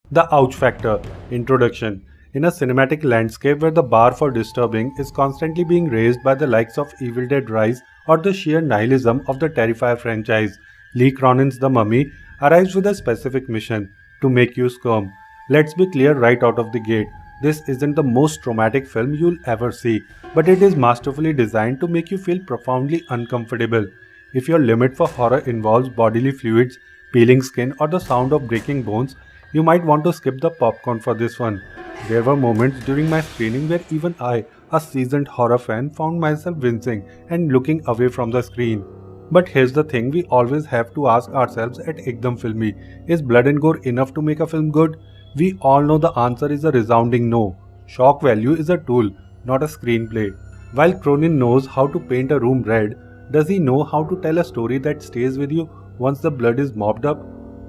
The ouch factor. Introduction. In a cinematic landscape where the bar for disturbing is constantly being raised by the likes of Evil Dead Rise or the sheer nihilism of the Terrifier franchise, Lee Cronin's The Mummy arrives with a specific mission: to make you squirm. Let's be clear right out of the gate. This isn't the most traumatic film you'll ever see, but it is masterfully designed to make you feel profoundly uncomfortable. If your limit for horror involves bodily fluids, peeling skin, or the sound of breaking bones, you might want to skip the popcorn for this one. There were moments during my screening where even I, a seasoned horror fan, found myself wincing and looking away from the screen. But here's the thing we always have to ask ourselves at Ekdam Filmi: is blood and gore enough to make a film good? We all know the answer is a resounding no. Shock value is a tool, not a screenplay. While Cronin knows how to paint a room red, does he know how to tell a story that stays with you once the blood is mopped up?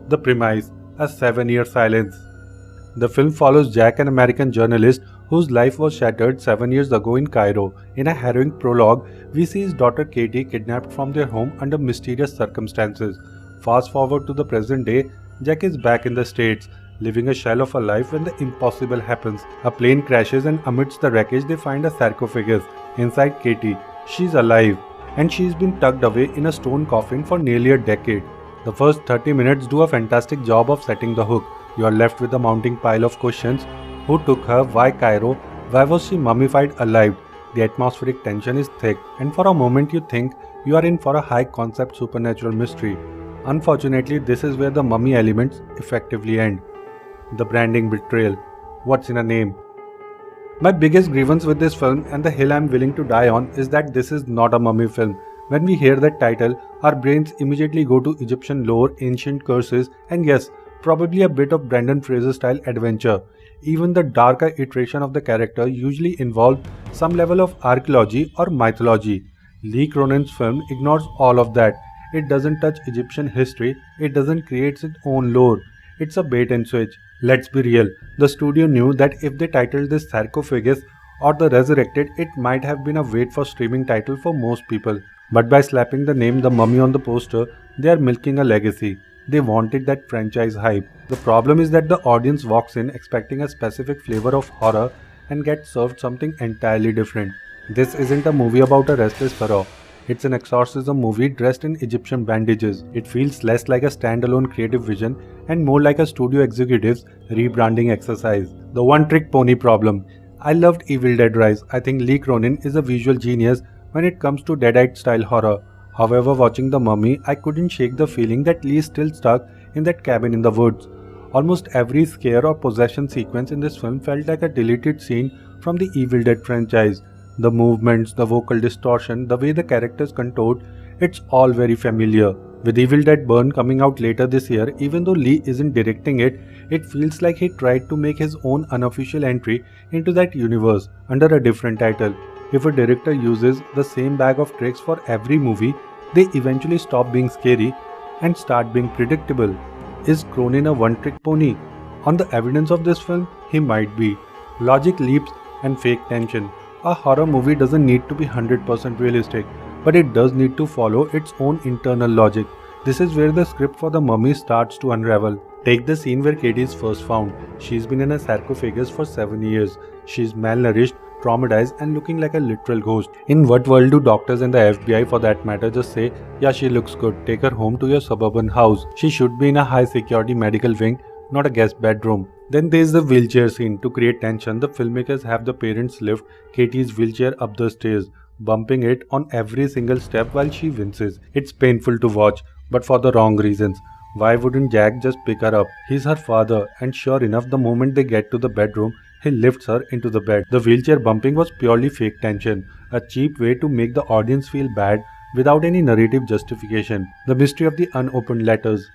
The premise: a 7-year silence. The film follows Jack, an American journalist whose life was shattered 7 years ago in Cairo. In a harrowing prologue, we see his daughter Katie kidnapped from their home under mysterious circumstances. Fast forward to the present day, Jack is back in the States, living a shell of a life when the impossible happens. A plane crashes and amidst the wreckage they find a sarcophagus. Inside Katie, she's alive, and she's been tucked away in a stone coffin for nearly a decade. The first 30 minutes do a fantastic job of setting the hook. You are left with a mounting pile of questions. Who took her? Why Cairo? Why was she mummified alive? The atmospheric tension is thick, and for a moment you think you are in for a high-concept supernatural mystery. Unfortunately, this is where the mummy elements effectively end. The branding betrayal. What's in a name? My biggest grievance with this film, and the hill I'm willing to die on, is that this is not a mummy film. When we hear that title, our brains immediately go to Egyptian lore, ancient curses, and yes, probably a bit of Brendan Fraser style adventure. Even the darker iteration of the character usually involve some level of archaeology or mythology. Lee Cronin's film ignores all of that. It doesn't touch Egyptian history, it doesn't create its own lore. It's a bait and switch. Let's be real, the studio knew that if they titled this Sarcophagus or The Resurrected, it might have been a wait for streaming title for most people. But by slapping the name The Mummy on the poster, they are milking a legacy. They wanted that franchise hype. The problem is that the audience walks in expecting a specific flavor of horror and gets served something entirely different. This isn't a movie about a restless pharaoh. It's an exorcism movie dressed in Egyptian bandages. It feels less like a standalone creative vision and more like a studio executive's rebranding exercise. The one-trick pony problem. I loved Evil Dead Rise. I think Lee Cronin is a visual genius when it comes to Deadite style horror. However, watching The Mummy, I couldn't shake the feeling that Lee is still stuck in that cabin in the woods. Almost every scare or possession sequence in this film felt like a deleted scene from the Evil Dead franchise. The movements, the vocal distortion, the way the characters contort, it's all very familiar. With Evil Dead Burn coming out later this year, even though Lee isn't directing it, it feels like he tried to make his own unofficial entry into that universe under a different title. If a director uses the same bag of tricks for every movie, they eventually stop being scary and start being predictable. Is Cronin a one-trick pony? On the evidence of this film, he might be. Logic leaps and fake tension. A horror movie doesn't need to be 100% realistic, but it does need to follow its own internal logic. This is where the script for The Mummy starts to unravel. Take the scene where Katie is first found. She's been in a sarcophagus for 7 years. She's malnourished, traumatized, and looking like a literal ghost. In what world do doctors and the FBI for that matter just say, yeah, she looks good, take her home to your suburban house. She should be in a high security medical wing, not a guest bedroom. Then there's the wheelchair scene. To create tension, the filmmakers have the parents lift Katie's wheelchair up the stairs, bumping it on every single step while she winces. It's painful to watch, but for the wrong reasons. Why wouldn't Jack just pick her up? He's her father, and sure enough, the moment they get to the bedroom, he lifts her into the bed. The wheelchair bumping was purely fake tension, a cheap way to make the audience feel bad without any narrative justification. The mystery of the unopened letters.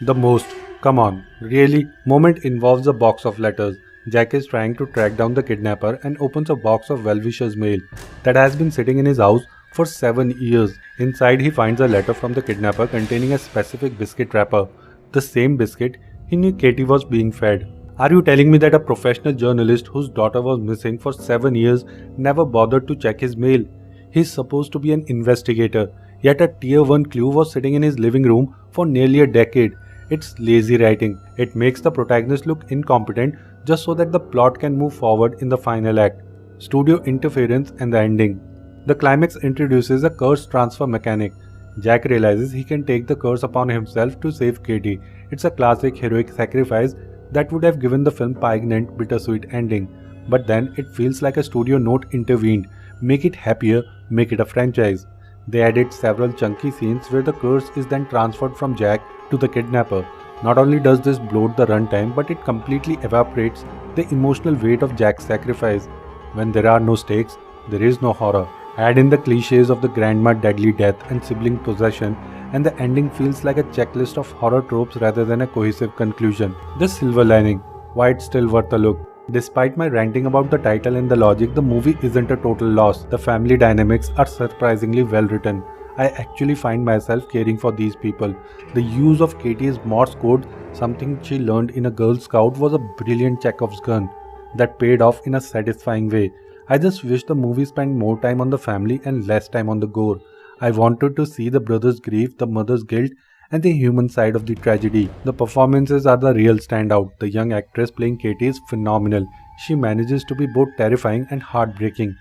The most, come on, really, moment involves a box of letters. Jack is trying to track down the kidnapper and opens a box of well-wisher's mail that has been sitting in his house for 7 years. Inside he finds a letter from the kidnapper containing a specific biscuit wrapper, the same biscuit he knew Katie was being fed. Are you telling me that a professional journalist whose daughter was missing for 7 years never bothered to check his mail? He's supposed to be an investigator, yet a tier 1 clue was sitting in his living room for nearly a decade. It's lazy writing. It makes the protagonist look incompetent just so that the plot can move forward in the final act. Studio interference and the ending. The climax introduces a curse transfer mechanic. Jack realizes he can take the curse upon himself to save Katie. It's a classic heroic sacrifice that would have given the film poignant, bittersweet ending. But then it feels like a studio note intervened. Make it happier, make it a franchise. They added several chunky scenes where the curse is then transferred from Jack to the kidnapper. Not only does this bloat the runtime, but it completely evaporates the emotional weight of Jack's sacrifice. When there are no stakes, there is no horror. Add in the cliches of the grandma deadly death and sibling possession, and the ending feels like a checklist of horror tropes rather than a cohesive conclusion. The silver lining. Why it's still worth a look. Despite my ranting about the title and the logic, the movie isn't a total loss. The family dynamics are surprisingly well written. I actually find myself caring for these people. The use of Katie's Morse code, something she learned in a Girl Scout, was a brilliant Chekhov's gun that paid off in a satisfying way. I just wish the movie spent more time on the family and less time on the gore. I wanted to see the brother's grief, the mother's guilt, and the human side of the tragedy. The performances are the real standout. The young actress playing Katie is phenomenal. She manages to be both terrifying and heartbreaking,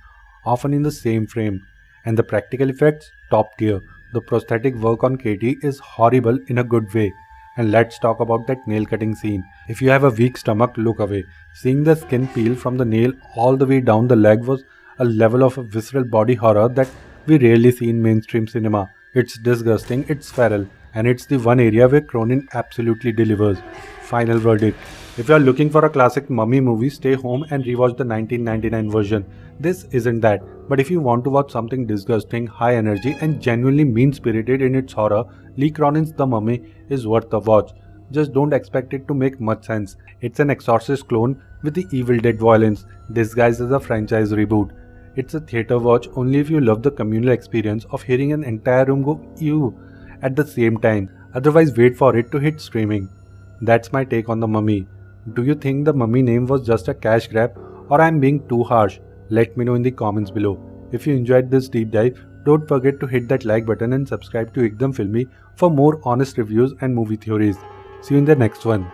often in the same frame. And the practical effects, top tier. The prosthetic work on Katie is horrible in a good way. And let's talk about that nail cutting scene. If you have a weak stomach, look away. Seeing the skin peel from the nail all the way down the leg was a level of visceral body horror that we rarely see in mainstream cinema. It's disgusting, it's feral, and it's the one area where Cronin absolutely delivers. Final verdict. If you are looking for a classic mummy movie, stay home and rewatch the 1999 version. This isn't that, but if you want to watch something disgusting, high energy, and genuinely mean-spirited in its horror, Lee Cronin's The Mummy is worth the watch. Just don't expect it to make much sense. It's an Exorcist clone with the Evil Dead violence, disguised as a franchise reboot. It's a theater watch only if you love the communal experience of hearing an entire room go ew at the same time. Otherwise, wait for it to hit streaming. That's my take on The Mummy. Do you think The Mummy name was just a cash grab, or I'm being too harsh? Let me know in the comments below. If you enjoyed this deep dive, don't forget to hit that like button and subscribe to Ekdam Filmi for more honest reviews and movie theories. See you in the next one.